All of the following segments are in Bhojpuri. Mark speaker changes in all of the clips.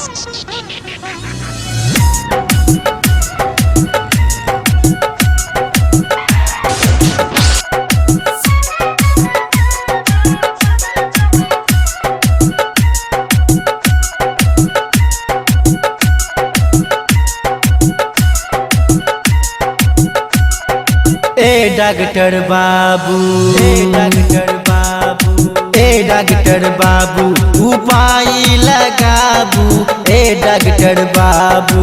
Speaker 1: ए डॉक्टर बाबू, ए डॉक्टर बाबू, ए डॉक्टर बाबू, उपाय लगाबू। ए डॉक्टर बाबू,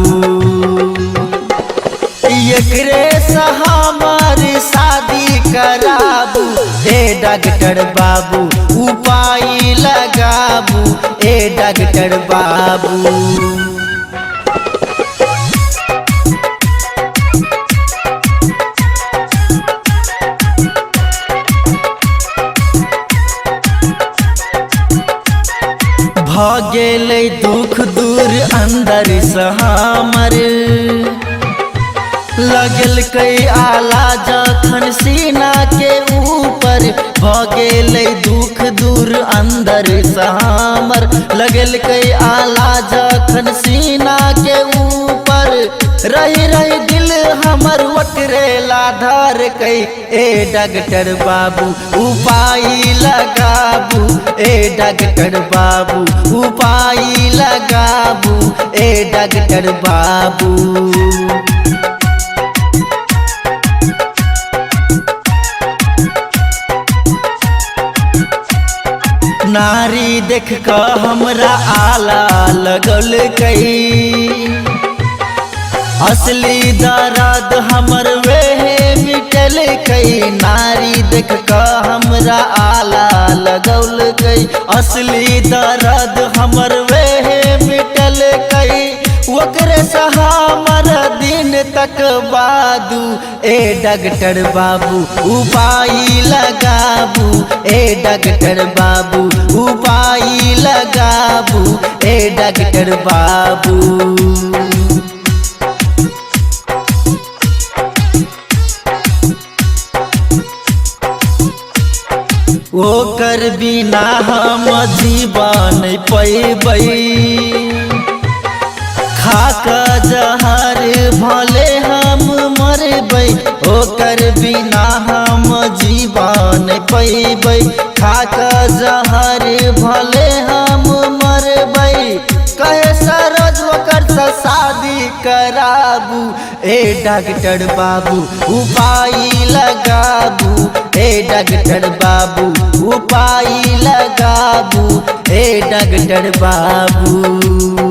Speaker 1: एकरे से हमार शादी कराबू। ए डॉक्टर बाबू, उपाय लगाबू। ए डॉक्टर बाबू, गेलै दुख दूर अंदर से हमर, लगल कई आला जखन सीना के ऊपर। गेलै दुख दूर अंदर से हमर, लगल कई आला जखन सीना के ऊपर। रही रही दिल हमर ओकरेला धर कई। ए डॉक्टर बाबू, उपाय लगाबू। ए डॉक्टर बाबू, उपाय लगाबू। ए डॉक्टर बाबू, नारी देख कर हमरा आला लगल कई। असली दर्द हमर वेहे मिटल कई। नारी देख कर हमरा आला लगल कई। असली दर्द हमर वेहे मिटल कई। ओकरे से हमर दिन तक बादू। ए डॉक्टर बाबू, उपाय लगाबू। ए डॉक्टर बाबू, उपाय लगाबू। ए डॉक्टर बाबू, ओकर बिना हम जीवन पैबै। खाक जहर भले हम मरबै। ओकर बिना हम जीवन पैबै। खाक जहर भले हम मरबै। कहे सरोज ओकर से शादी कराबू। ए डॉक्टर बाबू, उपाय लगाबू। ए डॉक्टर बाबू, उपाय लगाबू। ए डॉक्टर बाबू।